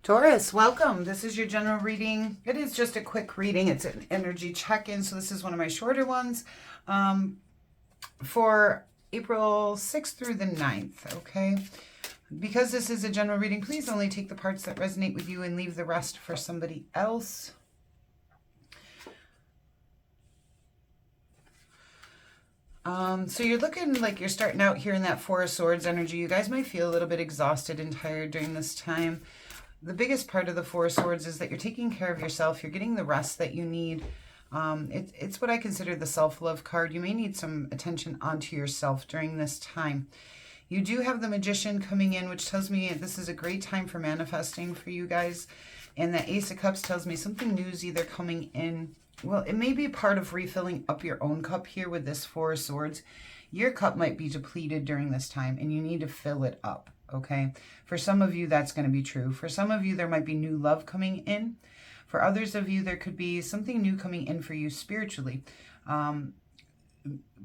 Taurus, welcome. This is your general reading. It is just a quick reading. It's an energy check-in, so this is one of my shorter ones for April 6th through the 9th, okay? Because this is a general reading, please only take the parts that resonate with you and leave the rest for somebody else. So you're looking like you're starting out here in that Four of Swords energy. You guys might feel a little bit exhausted and tired during this time. The biggest part of the Four of Swords is that you're taking care of yourself. You're getting the rest that you need. It's what I consider the self-love card. You may need some attention onto yourself during this time. You do have the Magician coming in, which tells me this is a great time for manifesting for you guys. And the Ace of Cups tells me something new is either coming in. Well, it may be part of refilling up your own cup here with this Four of Swords. Your cup might be depleted during this time, and you need to fill it up. Okay, for some of you, that's going to be true. For some of you, there might be new love coming in. For others of you, there could be something new coming in for you spiritually.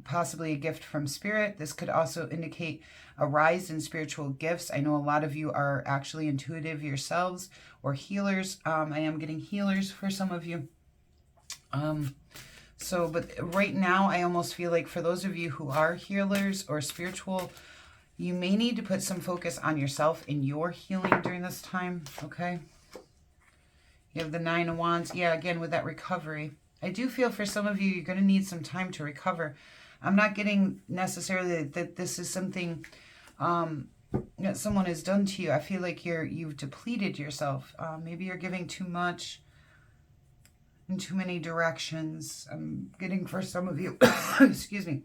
Possibly a gift from spirit. This could also indicate a rise in spiritual gifts. I know a lot of you are actually intuitive yourselves or healers. I am getting healers for some of you. But right now, I almost feel like for those of you who are healers or spiritual, you may need to put some focus on yourself in your healing during this time, okay? You have the Nine of Wands. Yeah, again, with that recovery. I do feel for some of you, you're going to need some time to recover. I'm not getting necessarily that this is something that someone has done to you. I feel like you've depleted yourself. Maybe you're giving too much in too many directions. I'm getting for some of you, excuse me.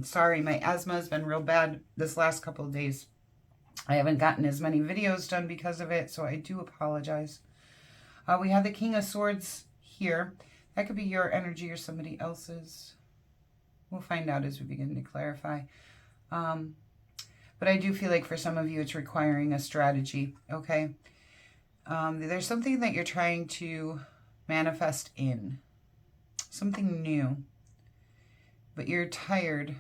Sorry, my asthma has been real bad this last couple of days. I haven't gotten as many videos done because of it, so I do apologize. We have the King of Swords here. That could be your energy or somebody else's. We'll find out as we begin to clarify. But I do feel like for some of you, it's requiring a strategy, okay? There's something that you're trying to manifest in. Something new. But you're tired,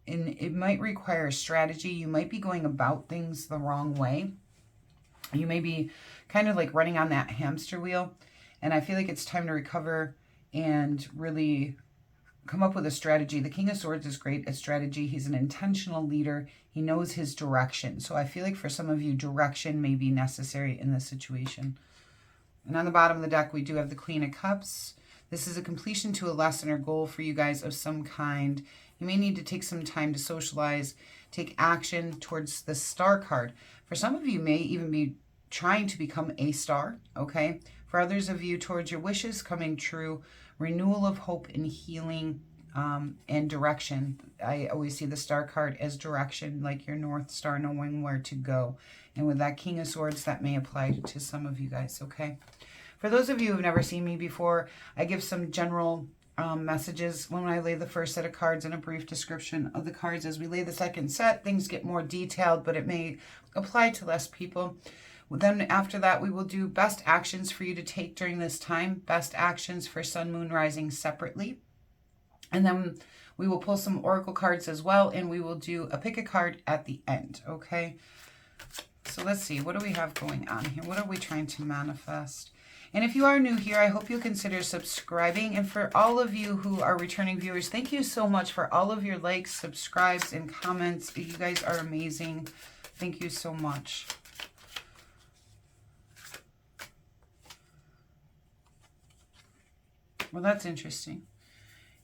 and it might require a strategy. You might be going about things the wrong way. You may be kind of like running on that hamster wheel, and I feel like it's time to recover and really come up with a strategy. The King of Swords is great at strategy. He's an intentional leader. He knows his direction. So I feel like for some of you, direction may be necessary in this situation. And on the bottom of the deck, we do have the Queen of Cups. This is a completion to a lesson or goal for you guys of some kind. You may need to take some time to socialize, take action towards the Star card. For some of you, may even be trying to become a star, okay? For others of you, towards your wishes coming true, renewal of hope and healing and direction. I always see the Star card as direction, like your North Star, knowing where to go. And with that King of Swords, that may apply to some of you guys, okay? For those of you who have never seen me before, I give some general messages when I lay the first set of cards and a brief description of the cards. As we lay the second set, things get more detailed, but it may apply to less people. Then after that, we will do best actions for you to take during this time, best actions for Sun, Moon, Rising separately. And then we will pull some Oracle cards as well, and we will do a pick a card at the end, okay? So let's see, what do we have going on here? What are we trying to manifest? And if you are new here, I hope you'll consider subscribing. And for all of you who are returning viewers, thank you so much for all of your likes, subscribes, and comments. You guys are amazing. Thank you so much. Well, that's interesting.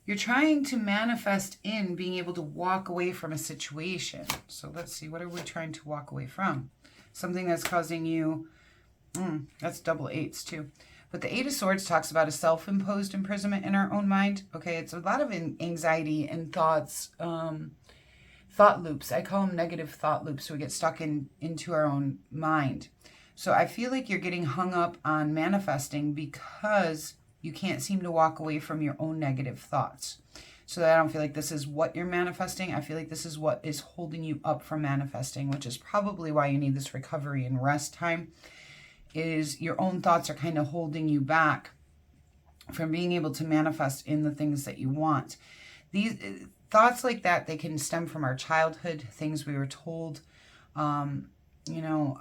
You're trying to manifest in being able to walk away from a situation. So let's see, what are we trying to walk away from? Something that's causing you... that's double eights too. But the Eight of Swords talks about a self-imposed imprisonment in our own mind. Okay, it's a lot of anxiety and thoughts, thought loops. I call them negative thought loops. So we get stuck into our own mind. So I feel like you're getting hung up on manifesting because you can't seem to walk away from your own negative thoughts. So that I don't feel like this is what you're manifesting. I feel like this is what is holding you up from manifesting, which is probably why you need this recovery and rest time. Is your own thoughts are kind of holding you back from being able to manifest in the things that you want. These thoughts like that, they can stem from our childhood, things we were told, you know,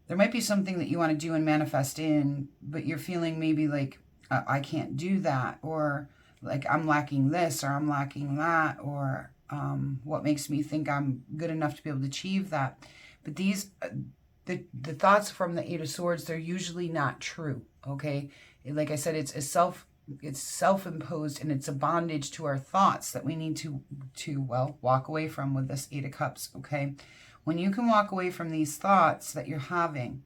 there might be something that you want to do and manifest in, but you're feeling maybe like, I can't do that, or like I'm lacking this, or I'm lacking that, or what makes me think I'm good enough to be able to achieve that. But these, the thoughts from the Eight of Swords, they're usually not true, okay? Like I said, it's self-imposed, and it's a bondage to our thoughts that we need to well, walk away from with this Eight of Cups, okay? When you can walk away from these thoughts that you're having,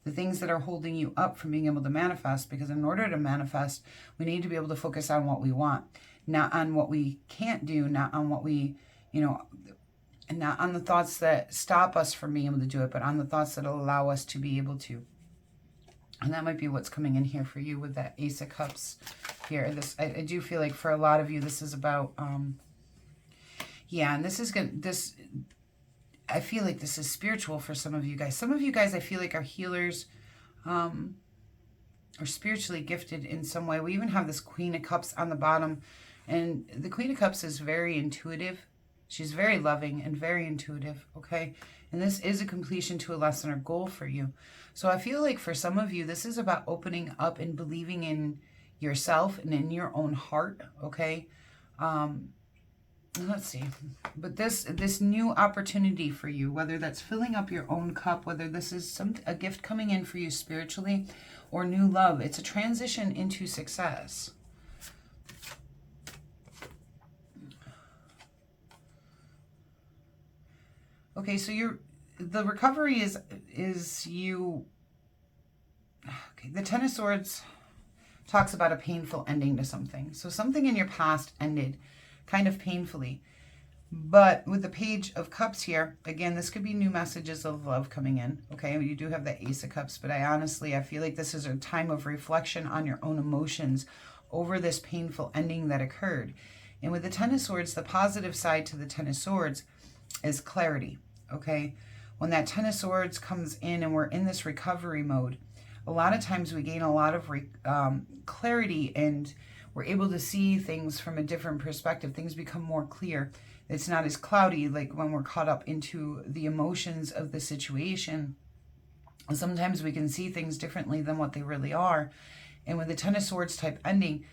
the things that are holding you up from being able to manifest, because in order to manifest, we need to be able to focus on what we want, not on what we can't do, not on what we, you know, and not on the thoughts that stop us from being able to do it, but on the thoughts that allow us to be able to. And that might be what's coming in here for you with that Ace of Cups here. This, I do feel like for a lot of you, this is about, yeah, and this is good. This, I feel like this is spiritual for some of you guys. Some of you guys, I feel like, are healers, or spiritually gifted in some way. We even have this Queen of Cups on the bottom, and the Queen of Cups is very intuitive. She's very loving and very intuitive, okay? And this is a completion to a lesson or goal for you. So I feel like for some of you, this is about opening up and believing in yourself and in your own heart, okay? Let's see. But this new opportunity for you, whether that's filling up your own cup, whether this is a gift coming in for you spiritually, or new love, it's a transition into success. Okay, so the recovery is you. Okay, the Ten of Swords talks about a painful ending to something. So something in your past ended kind of painfully. But with the Page of Cups here, again, this could be new messages of love coming in. Okay, you do have the Ace of Cups, but I feel like this is a time of reflection on your own emotions over this painful ending that occurred. And with the Ten of Swords, the positive side to the Ten of Swords is clarity, okay? When that Ten of Swords comes in and we're in this recovery mode, a lot of times we gain a lot of clarity, and we're able to see things from a different perspective. Things become more clear. It's not as cloudy like when we're caught up into the emotions of the situation. Sometimes we can see things differently than what they really are. And with the Ten of Swords type ending,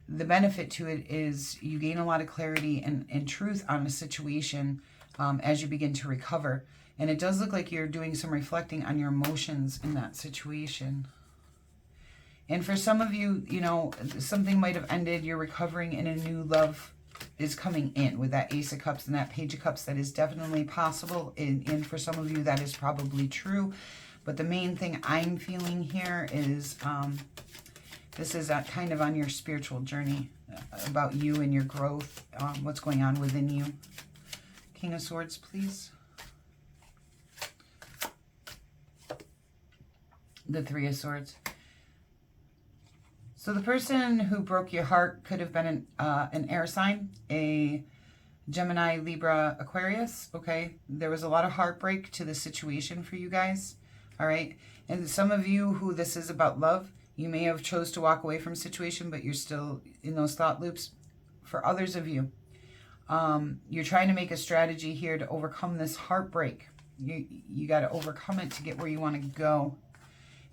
the benefit to it is you gain a lot of clarity and truth on a situation as you begin to recover. And it does look like you're doing some reflecting on your emotions in that situation. And for some of you, you know, something might have ended, you're recovering, and a new love is coming in with that Ace of Cups and that Page of Cups. That is definitely possible. And for some of you, that is probably true. But the main thing I'm feeling here is this is kind of on your spiritual journey, about you and your growth, what's going on within you. King of Swords, please. The Three of Swords. So the person who broke your heart could have been an air sign, a Gemini, Libra, Aquarius, okay? There was a lot of heartbreak to the situation for you guys, all right? And some of you who this is about love, you may have chose to walk away from a situation, but you're still in those thought loops. For others of you, you're trying to make a strategy here to overcome this heartbreak. You got to overcome it to get where you want to go.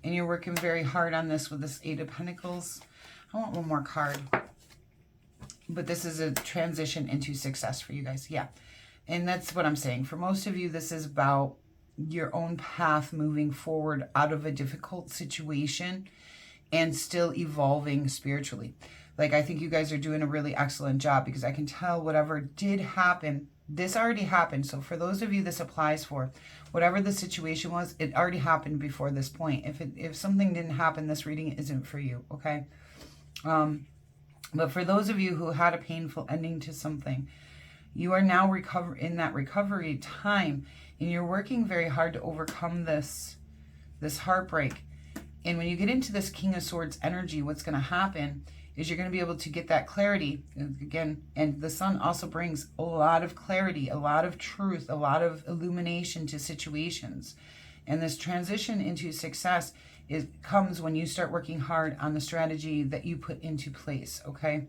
And you're working very hard on this with this Eight of Pentacles. I want one more card. But this is a transition into success for you guys. Yeah. And that's what I'm saying. For most of you, this is about your own path moving forward out of a difficult situation and still evolving spiritually. Like, I think you guys are doing a really excellent job, because I can tell whatever did happen, this already happened. So for those of you this applies for, whatever the situation was, it already happened before this point. If something didn't happen, this reading isn't for you, okay? But for those of you who had a painful ending to something, you are now in that recovery time, and you're working very hard to overcome this heartbreak. And when you get into this King of Swords energy, what's going to happen is you're going to be able to get that clarity again. And the sun also brings a lot of clarity, a lot of truth, a lot of illumination to situations. And this transition into success comes when you start working hard on the strategy that you put into place, okay?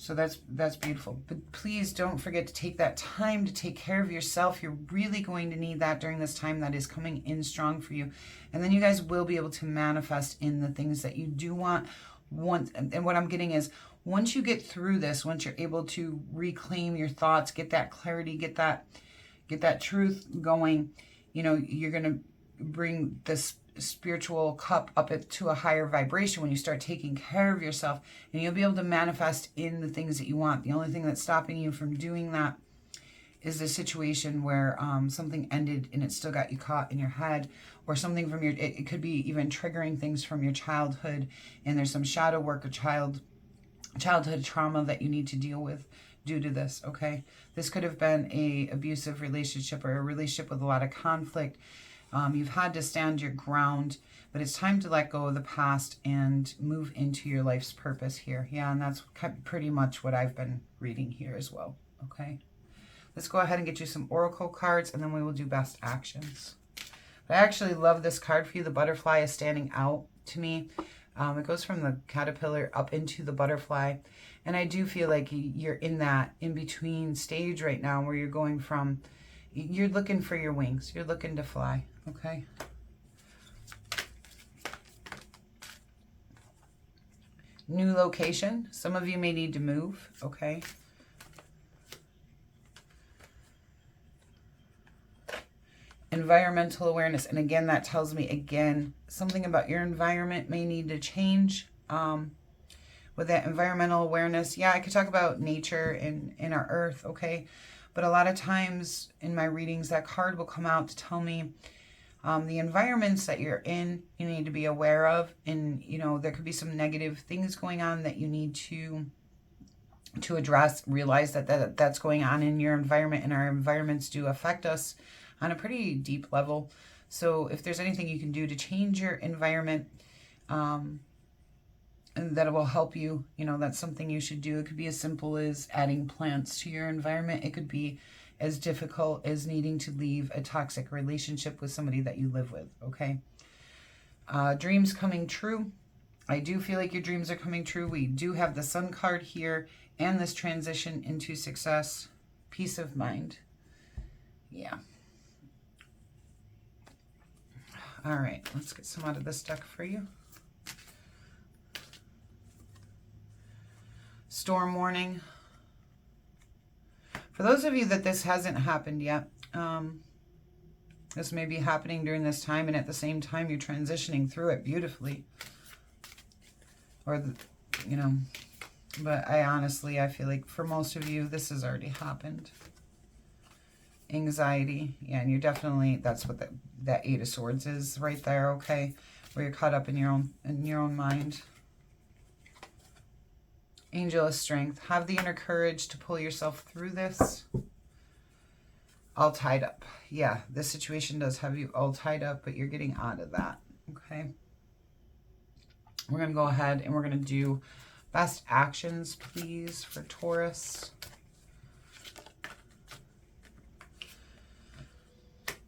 So that's beautiful. But please don't forget to take that time to take care of yourself. You're really going to need that during this time that is coming in strong for you. And then you guys will be able to manifest in the things that you do want. And what I'm getting is, once you get through this, once you're able to reclaim your thoughts, get that clarity, get that truth going, you know, you're going to bring this spiritual cup up to a higher vibration when you start taking care of yourself, and you'll be able to manifest in the things that you want. The only thing that's stopping you from doing that is the situation where something ended and it still got you caught in your head, or something from it could be even triggering things from your childhood, and there's some shadow work or childhood trauma that you need to deal with due to this. Okay, this could have been a abusive relationship or a relationship with a lot of conflict. You've had to stand your ground, but it's time to let go of the past and move into your life's purpose here. Yeah, and that's pretty much what I've been reading here as well. Okay, let's go ahead and get you some oracle cards, and then we will do best actions. But I actually love this card for you. The butterfly is standing out to me. It goes from the caterpillar up into the butterfly. And I do feel like you're in that in-between stage right now where you're going from, you're looking for your wings. You're looking to fly, okay? New location. Some of you may need to move, okay? Environmental awareness. And again, that tells me, again, something about your environment may need to change. With that environmental awareness, yeah, I could talk about nature in our earth, okay? But a lot of times in my readings, that card will come out to tell me the environments that you're in, you need to be aware of. And, you know, there could be some negative things going on that you need to address. Realize that that's going on in your environment, and our environments do affect us on a pretty deep level. So if there's anything you can do to change your environment, and that will help you, you know, that's something you should do. It could be as simple as adding plants to your environment. It could be as difficult as needing to leave a toxic relationship with somebody that you live with, okay? Dreams coming true. I do feel like your dreams are coming true. We do have the Sun card here and this transition into success. Peace of mind. Yeah. All right, let's get some out of this deck for you. Storm warning. For those of you that this hasn't happened yet, this may be happening during this time, and at the same time you're transitioning through it beautifully. Or, you know, but I feel like for most of you, this has already happened. Anxiety. Yeah, and you're definitely, that's what that Eight of Swords is right there, okay? Where you're caught up in your own mind. Angel of Strength. Have the inner courage to pull yourself through this. All tied up. Yeah, this situation does have you all tied up, but you're getting out of that, okay? We're going to go ahead and we're going to do best actions, please, for Taurus.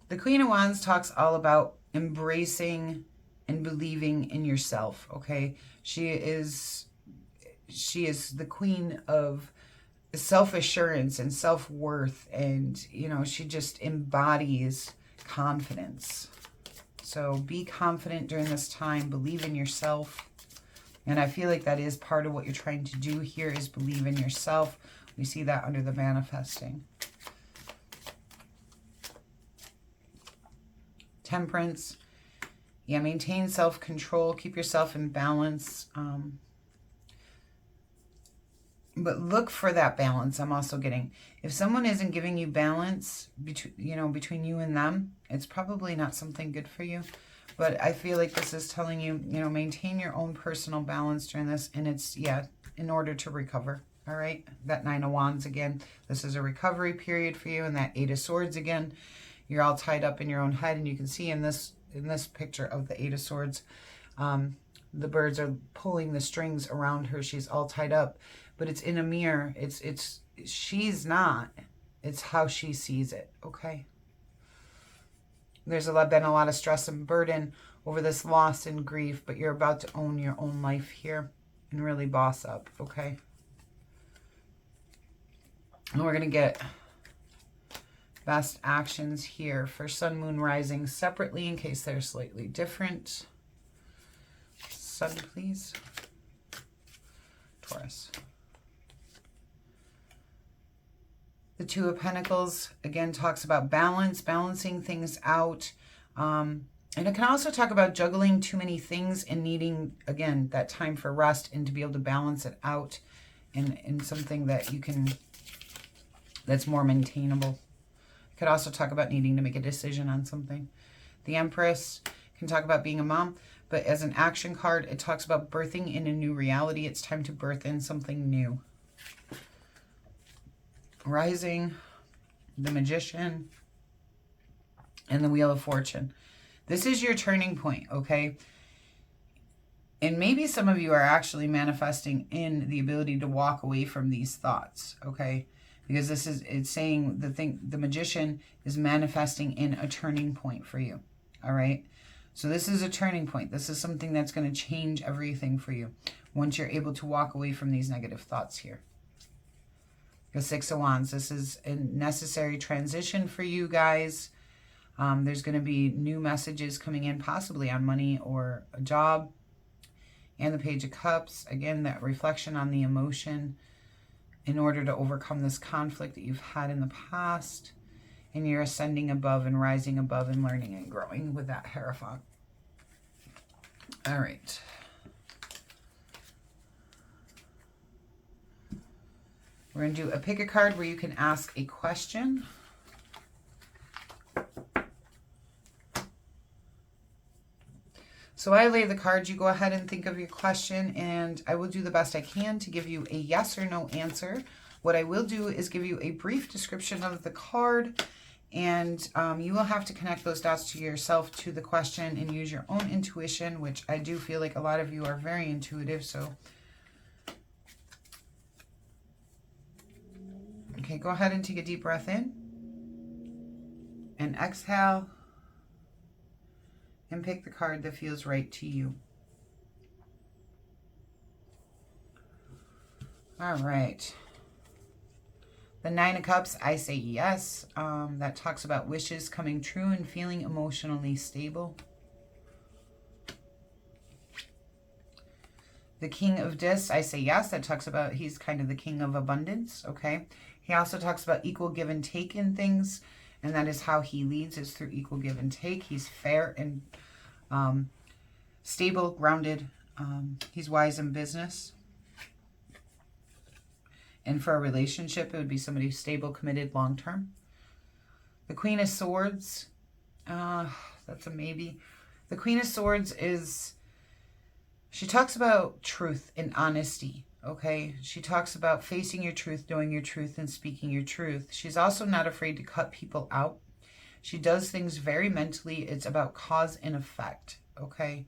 The Queen of Wands talks all about embracing and believing in yourself, okay? She is the queen of self-assurance and self-worth, and, you know, she just embodies confidence. So be confident during this time. Believe in yourself. And I feel like that is part of what you're trying to do here, is believe in yourself. We see that under the manifesting. Temperance. Yeah, maintain self-control. Keep yourself in balance. But look for that balance. I'm also getting, if someone isn't giving you balance between you and them, it's probably not something good for you. But I feel like this is telling you, you know, maintain your own personal balance during this. And it's, yeah, in order to recover. All right. That Nine of Wands again. This is a recovery period for you. And that Eight of Swords again. You're all tied up in your own head. And you can see in this picture of the Eight of Swords, the birds are pulling the strings around her. She's all tied up. But it's in a mirror. She's not. It's how she sees it, okay? There's been a lot of stress and burden over this loss and grief, but you're about to own your own life here and really boss up, okay? And we're going to get best actions here for Sun, Moon, Rising separately in case they're slightly different. Sun, please. Taurus. The Two of Pentacles, again, talks about balance, balancing things out. And it can also talk about juggling too many things and needing, again, that time for rest and to be able to balance it out in something that you can, that's more maintainable. It could also talk about needing to make a decision on something. The Empress can talk about being a mom, but as an action card, it talks about birthing in a new reality. It's time to birth in something new. Rising, the Magician, and the Wheel of Fortune. This is your turning point, okay? And maybe some of you are actually manifesting in the ability to walk away from these thoughts, okay? Because this is, it's saying the Magician is manifesting in a turning point for you, all right? So this is a turning point. This is something that's going to change everything for you once you're able to walk away from these negative thoughts here. The Six of Wands, this is a necessary transition for you guys. There's going to be new messages coming in, possibly on money or a job. And the Page of Cups, again, that reflection on the emotion in order to overcome this conflict that you've had in the past. And you're ascending above and rising above and learning and growing with that Hierophant. All right. We're going to do a pick a card where you can ask a question. So I lay the cards, you go ahead and think of your question, and I will do the best I can to give you a yes or no answer. What I will do is give you a brief description of the card, and you will have to connect those dots to yourself to the question and use your own intuition, which I do feel like a lot of you are very intuitive. So, okay, go ahead and take a deep breath in and exhale. And pick the card that feels right to you. All right. The Nine of Cups, I say yes. That talks about wishes coming true and feeling emotionally stable. The King of Discs, I say yes. That talks about he's kind of the king of abundance, okay? He also talks about equal give and take in things. And that is how he leads, is through equal give and take. He's fair and stable, grounded. He's wise in business. And for a relationship, it would be somebody who's stable, committed, long-term. The Queen of Swords, that's a maybe. The Queen of Swords is, she talks about truth and honesty. Okay, she talks about facing your truth, knowing your truth, and speaking your truth. She's also not afraid to cut people out. She does things very mentally. It's about cause and effect, okay?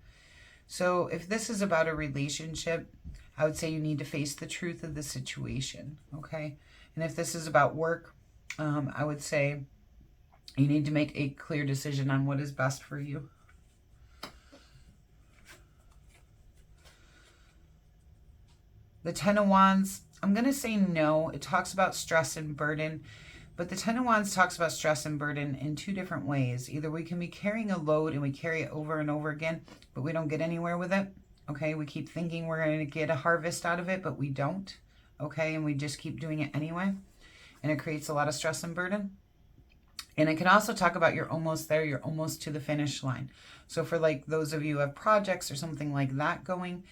So if this is about a relationship, I would say you need to face the truth of the situation, okay? And if this is about work, I would say you need to make a clear decision on what is best for you. The Ten of Wands, I'm going to say no. It talks about stress and burden, but the Ten of Wands talks about stress and burden in two different ways. Either we can be carrying a load and we carry it over and over again, but we don't get anywhere with it, okay? We keep thinking we're going to get a harvest out of it, but we don't, okay? And we just keep doing it anyway, and it creates a lot of stress and burden. And it can also talk about you're almost there, you're almost to the finish line. So for like those of you who have projects or something like that going,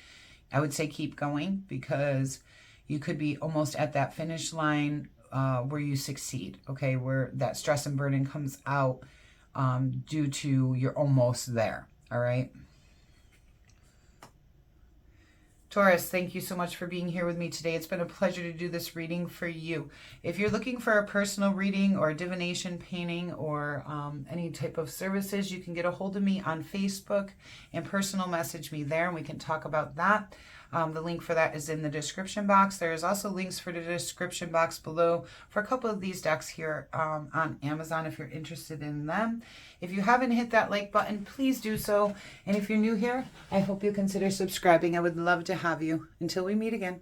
I would say keep going, because you could be almost at that finish line where you succeed, okay? Where that stress and burden comes out due to you're almost there, all right? Taurus, thank you so much for being here with me today. It's been a pleasure to do this reading for you. If you're looking for a personal reading or a divination painting or any type of services, you can get a hold of me on Facebook and personal message me there, and we can talk about that. The link for that is in the description box. There is also links for the description box below for a couple of these decks here on Amazon if you're interested in them. If you haven't hit that like button, please do so. And if you're new here, I hope you consider subscribing. I would love to have you. Until we meet again.